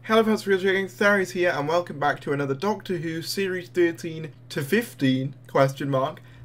Hello fans, Tharries here, and welcome back to another Doctor Who Series 13 to 15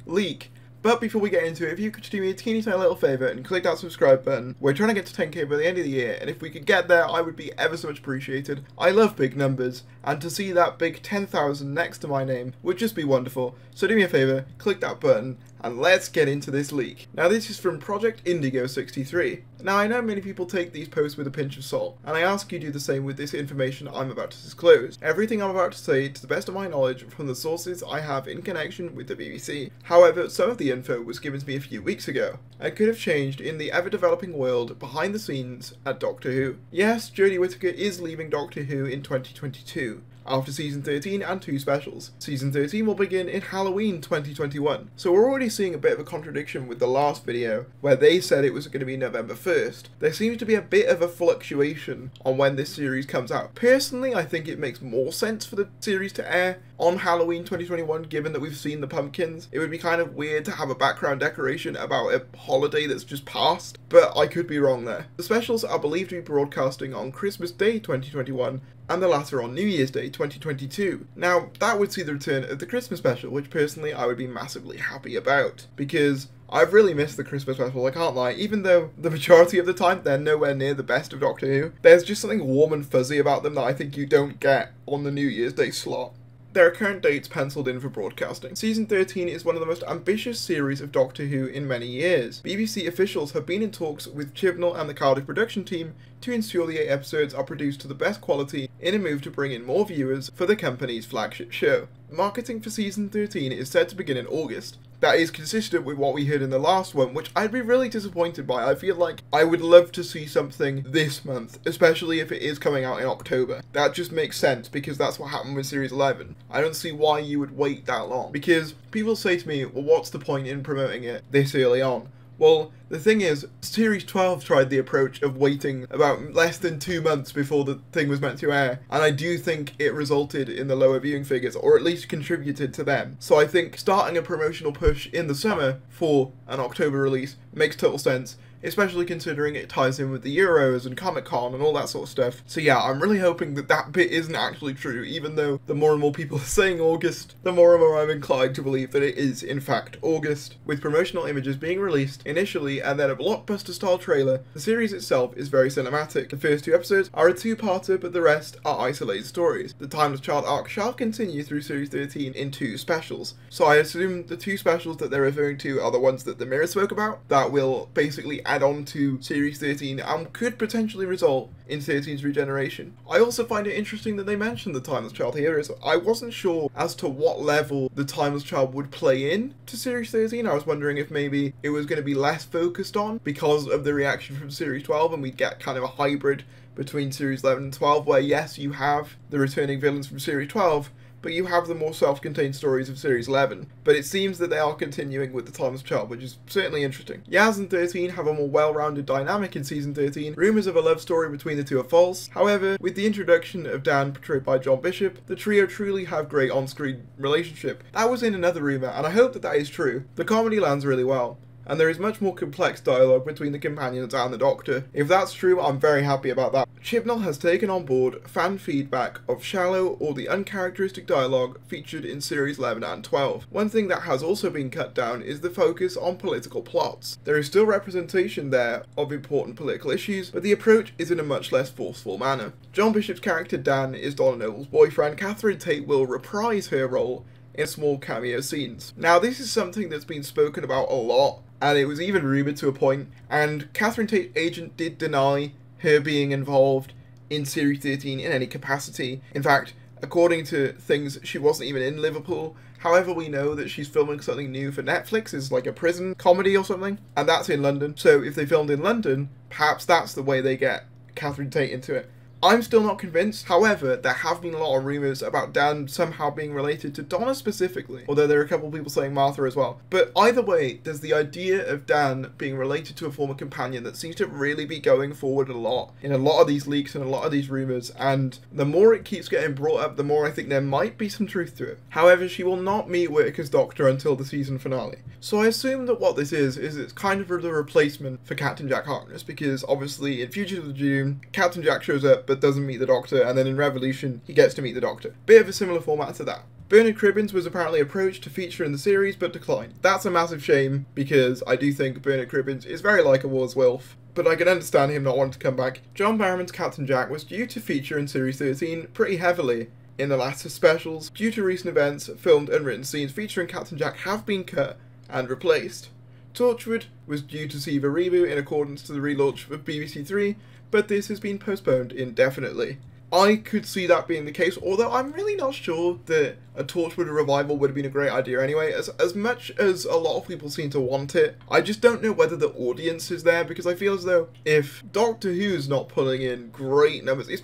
leak. But before we get into it, if you could do me a teeny tiny little favour and click that subscribe button. We're trying to get to 10k by the end of the year, and if we could get there, I would be ever so much appreciated. I love big numbers, and to see that big 10,000 next to my name would just be wonderful. So do me a favour, click that button, and let's get into this leak. Now this is from Project Indigo 63. Now I know many people take these posts with a pinch of salt, and I ask you do the same with this information I'm about to disclose. Everything I'm about to say, to the best of my knowledge, from the sources I have in connection with the BBC. However, some of the info was given to me a few weeks ago, and could have changed in the ever-developing world behind the scenes at Doctor Who. Yes, Jodie Whittaker is leaving Doctor Who in 2022. After Season 13 and 2 specials. Season 13 will begin in Halloween 2021. So we're already seeing a bit of a contradiction with the last video, where they said it was going to be November 1st. There seems to be a bit of a fluctuation on when this series comes out. Personally, I think it makes more sense for the series to air on Halloween 2021, given that we've seen the pumpkins. It would be kind of weird to have a background decoration about a holiday that's just passed, but I could be wrong there. The specials are believed to be broadcasting on Christmas Day 2021, and the latter on New Year's Day 2022. Now, that would see the return of the Christmas special, which personally I would be massively happy about, because I've really missed the Christmas special, I can't lie. Even though the majority of the time they're nowhere near the best of Doctor Who, there's just something warm and fuzzy about them that I think you don't get on the New Year's Day slot. There are current dates penciled in for broadcasting. Season 13 is one of the most ambitious series of Doctor Who in many years. BBC officials have been in talks with Chibnall and the Cardiff production team to ensure the 8 episodes are produced to the best quality in a move to bring in more viewers for the company's flagship show. Marketing for Season 13 is set to begin in August. That is consistent with what we heard in the last one, which I'd be really disappointed by. I feel like I would love to see something this month, especially if it is coming out in October. That just makes sense, because that's what happened with Series 11. I don't see why you would wait that long, because people say to me, well, what's the point in promoting it this early on? Well, the thing is, Series 12 tried the approach of waiting about less than 2 months before the thing was meant to air, and I do think it resulted in the lower viewing figures, or at least contributed to them. So I think starting a promotional push in the summer for an October release makes total sense, especially considering it ties in with the Euros and Comic-Con and all that sort of stuff. So yeah, I'm really hoping that that bit isn't actually true, even though the more and more people are saying August, the more and more I'm inclined to believe that it is in fact August. With promotional images being released initially and then a blockbuster style trailer, the series itself is very cinematic. The first 2 episodes are a 2-parter, but the rest are isolated stories. The Timeless Child arc shall continue through Series 13 in 2 specials. So I assume the 2 specials that they're referring to are the ones that the Mirror spoke about, that will basically add on to Series 13 and could potentially result in 13's regeneration. I also find it interesting that they mentioned the Timeless Child here, as I wasn't sure as to what level the Timeless Child would play in to Series 13. I was wondering if maybe it was going to be less focused on because of the reaction from Series 12, and we'd get kind of a hybrid between Series 11 and 12, where yes, you have the returning villains from Series 12, but you have the more self-contained stories of Series 11. But it seems that they are continuing with the Timeless Child, which is certainly interesting. Yaz and 13 have a more well-rounded dynamic in Season 13. Rumours of a love story between the two are false. However, with the introduction of Dan, portrayed by John Bishop, the trio truly have great on-screen relationship. That was in another rumour, and I hope that that is true. The comedy lands really well, and there is much more complex dialogue between the companions and the Doctor. If that's true, I'm very happy about that. Chibnall has taken on board fan feedback of shallow or the uncharacteristic dialogue featured in Series 11 and 12. One thing that has also been cut down is the focus on political plots. There is still representation there of important political issues, but the approach is in a much less forceful manner. John Bishop's character Dan is Donna Noble's boyfriend. Catherine Tate will reprise her role in small cameo scenes. Now this is something that's been spoken about a lot, and it was even rumoured to a point, and Catherine Tate's agent did deny her being involved in Series 13 in any capacity. In fact, according to things, she wasn't even in Liverpool. However, we know that she's filming something new for Netflix, it's like a prison comedy or something, and that's in London. So if they filmed in London, perhaps that's the way they get Catherine Tate into it. I'm still not convinced. However, there have been a lot of rumours about Dan somehow being related to Donna specifically, although there are a couple of people saying Martha as well. But either way, there's the idea of Dan being related to a former companion that seems to really be going forward a lot in a lot of these leaks and a lot of these rumours, and the more it keeps getting brought up, the more I think there might be some truth to it. However, she will not meet Whittaker's Doctor until the season finale. So I assume that what this is it's kind of the replacement for Captain Jack Harkness, because obviously in Fugitive of June, Captain Jack shows up but doesn't meet the Doctor, and then in Revolution he gets to meet the Doctor. Bit of a similar format to that. Bernard Cribbins was apparently approached to feature in the series, but declined. That's a massive shame, because I do think Bernard Cribbins is very likeable as Wilf, but I can understand him not wanting to come back. John Barrowman's Captain Jack was due to feature in Series 13 pretty heavily in the latter specials. Due to recent events, filmed and written scenes featuring Captain Jack have been cut and replaced. Torchwood was due to receive a reboot in accordance to the relaunch of BBC Three, but this has been postponed indefinitely. I could see that being the case, although I'm really not sure that a Torchwood revival would have been a great idea anyway. As much as a lot of people seem to want it, I just don't know whether the audience is there, because I feel as though if Doctor Who's not pulling in great numbers, it's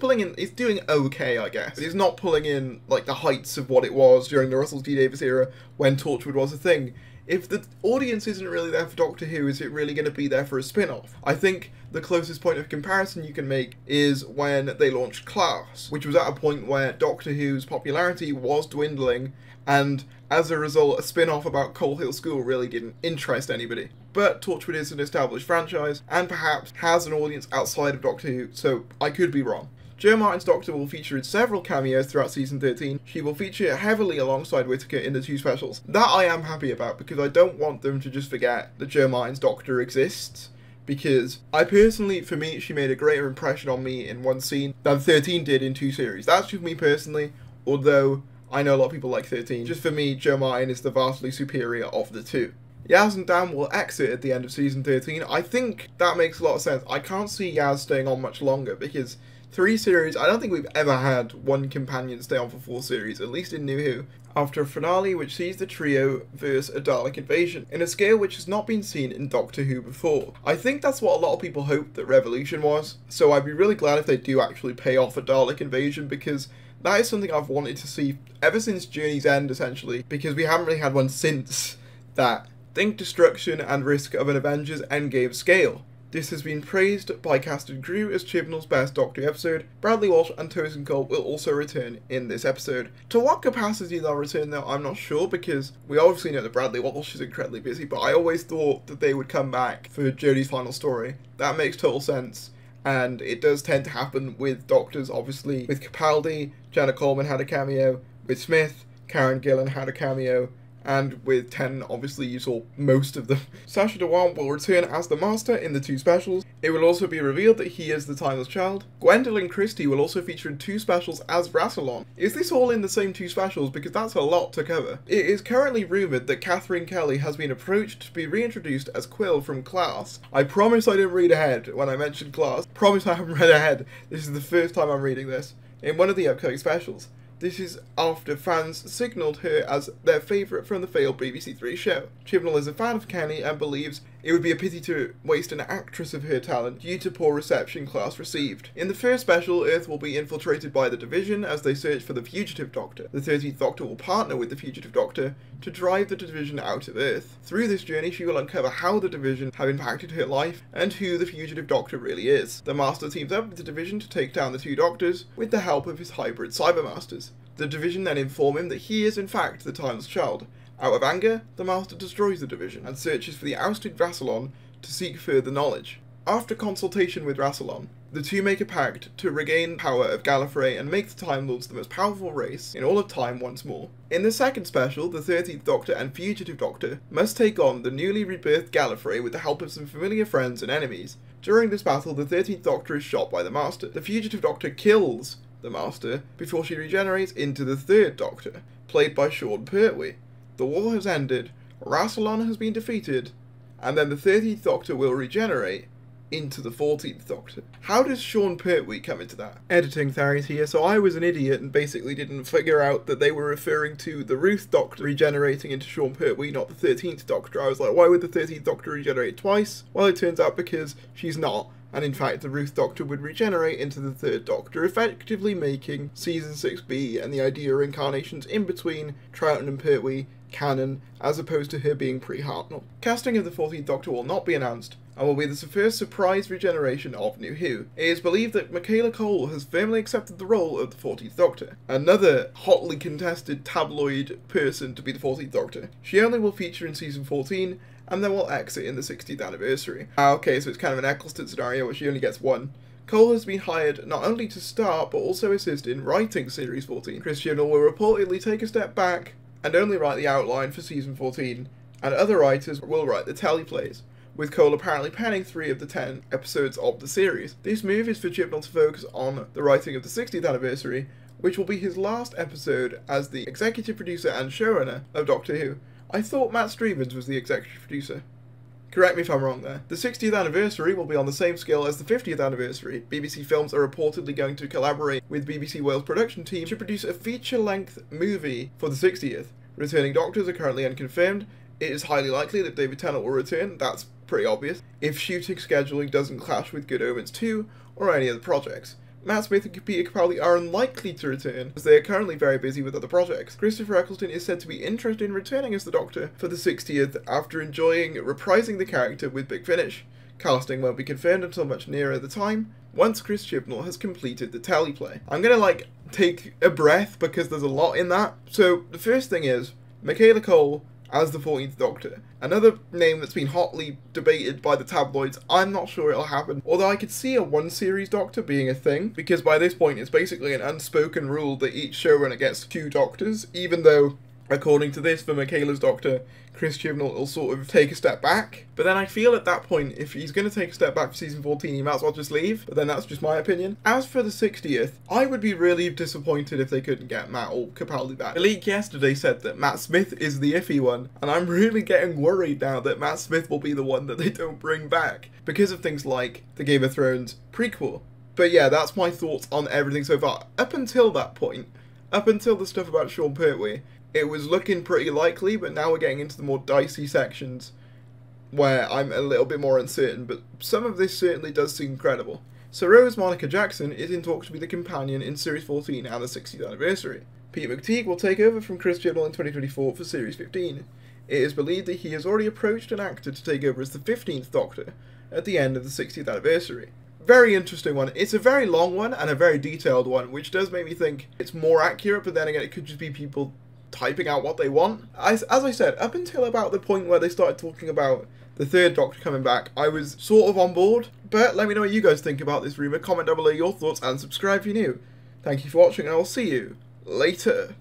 doing okay, I guess, but it's not pulling in like the heights of what it was during the Russell T Davies era when Torchwood was a thing. If the audience isn't really there for Doctor Who, is it really going to be there for a spin-off? I think the closest point of comparison you can make is when they launched Class, which was at a point where Doctor Who's popularity was dwindling, and as a result, a spin-off about Coal Hill School really didn't interest anybody. But Torchwood is an established franchise, and perhaps has an audience outside of Doctor Who, so I could be wrong. Jo Martin's Doctor will feature in several cameos throughout Season 13. She will feature heavily alongside Whittaker in the 2 specials. That I am happy about, because I don't want them to just forget that Jo Martin's Doctor exists. Because I personally, for me, she made a greater impression on me in one scene than 13 did in 2 series. That's just me personally, although I know a lot of people like 13. Just for me, Jo Martin is the vastly superior of the 2. Yaz and Dan will exit at the end of Season 13. I think that makes a lot of sense. I can't see Yaz staying on much longer, because 3 series, I don't think we've ever had one companion stay on for 4 series, at least in New Who, after a finale which sees the trio verse a Dalek invasion, in a scale which has not been seen in Doctor Who before. I think that's what a lot of people hoped that Revolution was, so I'd be really glad if they do actually pay off a Dalek invasion, because that is something I've wanted to see ever since Journey's End, essentially, because we haven't really had one since that. Think destruction and risk of an Avengers Endgame scale. This has been praised by cast and crew as Chibnall's best Doctor episode. Bradley Walsh and Tosin Cole will also return in this episode. To what capacity they'll return though, I'm not sure, because we obviously know that Bradley Walsh is incredibly busy, but I always thought that they would come back for Jodie's final story. That makes total sense, and it does tend to happen with Doctors, obviously. With Capaldi, Jenna Coleman had a cameo. With Smith, Karen Gillan had a cameo. And with 10, obviously you saw most of them. Sacha Dhawan will return as the Master in the 2 specials. It will also be revealed that he is the Timeless Child. Gwendolyn Christie will also feature in 2 specials as RASSILON. Is this all in the same 2 specials? Because that's a lot to cover. It is currently rumoured that Catherine Kelly has been approached to be reintroduced as Quill from Class. I promise I didn't read ahead when I mentioned Class. Promise I haven't read ahead. This is the first time I'm reading this. In one of the upcoming specials. This is after fans signalled her as their favourite from the failed BBC Three show. Chibnall is a fan of Kenny and believes it would be a pity to waste an actress of her talent due to poor reception Class received. In the first special, Earth will be infiltrated by the Division as they search for the Fugitive Doctor. The 13th Doctor will partner with the Fugitive Doctor to drive the Division out of Earth. Through this journey, she will uncover how the Division have impacted her life and who the Fugitive Doctor really is. The Master teams up with the Division to take down the 2 Doctors with the help of his hybrid Cybermasters. The Division then inform him that he is in fact the Timeless Child. Out of anger, the Master destroys the Division and searches for the ousted RASSILON to seek further knowledge. After consultation with RASSILON, the 2 make a pact to regain power of Gallifrey and make the Time Lords the most powerful race in all of time once more. In the second special, the 13th Doctor and Fugitive Doctor must take on the newly rebirthed Gallifrey with the help of some familiar friends and enemies. During this battle, the 13th Doctor is shot by the Master. The Fugitive Doctor kills the Master before she regenerates into the 3rd Doctor, played by Sean Pertwee. The war has ended, RASSILON has been defeated, and then the 13th Doctor will regenerate into the 14th Doctor. How does Sean Pertwee come into that? Editing Tharries here, so I was an idiot and basically didn't figure out that they were referring to the Ruth Doctor regenerating into Sean Pertwee, not the 13th Doctor. I was like, why would the 13th Doctor regenerate twice? Well, it turns out because she's not. And in fact, the Ruth Doctor would regenerate into the 3rd Doctor, effectively making Season 6B and the idea incarnations in between Troughton and Pertwee canon, as opposed to her being pre-Hartnell. Casting of the 14th Doctor will not be announced, and will be the first surprise regeneration of New Who. It is believed that Michaela Cole has firmly accepted the role of the 14th Doctor, another hotly contested tabloid person to be the 14th Doctor. She only will feature in Season 14, and then will exit in the 60th anniversary. Okay, so it's kind of an Eccleston scenario where she only gets 1. Cole has been hired not only to star, but also assist in writing Series 14. Chris Chibnall will reportedly take a step back and only write the outline for Season 14, and other writers will write the teleplays, with Cole apparently penning 3 of the 10 episodes of the series. This move is for Chibnall to focus on the writing of the 60th anniversary, which will be his last episode as the executive producer and showrunner of Doctor Who. I thought Matt Stevens was the executive producer. Correct me if I'm wrong there. The 60th anniversary will be on the same scale as the 50th anniversary. BBC Films are reportedly going to collaborate with BBC Wales production team to produce a feature-length movie for the 60th. Returning Doctors are currently unconfirmed. It is highly likely that David Tennant will return, that's pretty obvious, if shooting scheduling doesn't clash with Good Omens 2 or any other projects. Matt Smith and Peter Capaldi are unlikely to return, as they are currently very busy with other projects. Christopher Eccleston is said to be interested in returning as the Doctor for the 60th after enjoying reprising the character with Big Finish. Casting won't be confirmed until much nearer the time, once Chris Chibnall has completed the teleplay. I'm gonna take a breath because there's a lot in that. So the first thing is, Michaela Cole as the 14th Doctor. Another name that's been hotly debated by the tabloids. I'm not sure it'll happen, although I could see a one-series Doctor being a thing, because by this point it's basically an unspoken rule that each showrunner gets 2 Doctors, even though, according to this, for Michaela's Doctor, Chris Chibnall will sort of take a step back. But then I feel at that point, if he's going to take a step back for Season 14, he might as well just leave. But then that's just my opinion. As for the 60th, I would be really disappointed if they couldn't get Matt or Capaldi back. The leak yesterday said that Matt Smith is the iffy one, and I'm really getting worried now that Matt Smith will be the one that they don't bring back, because of things like the Game of Thrones prequel. But yeah, that's my thoughts on everything so far. Up until that point, up until the stuff about Sean Pertwee, it was looking pretty likely, but now we're getting into the more dicey sections where I'm a little bit more uncertain, but some of this certainly does seem credible. So Rose Monica Jackson is in talks to be the companion in Series 14 and the 60th anniversary. Pete McTeague will take over from Chris Chibnall in 2024 for Series 15. It is believed that he has already approached an actor to take over as the 15th Doctor at the end of the 60th anniversary. Very interesting one. It's a very long one and a very detailed one, which does make me think it's more accurate, but then again it could just be people typing out what they want. As I said, up until about the point where they started talking about the 3rd Doctor coming back, I was sort of on board, but let me know what you guys think about this rumour, comment down below your thoughts, and subscribe if you're new. Thank you for watching, and I'll see you later.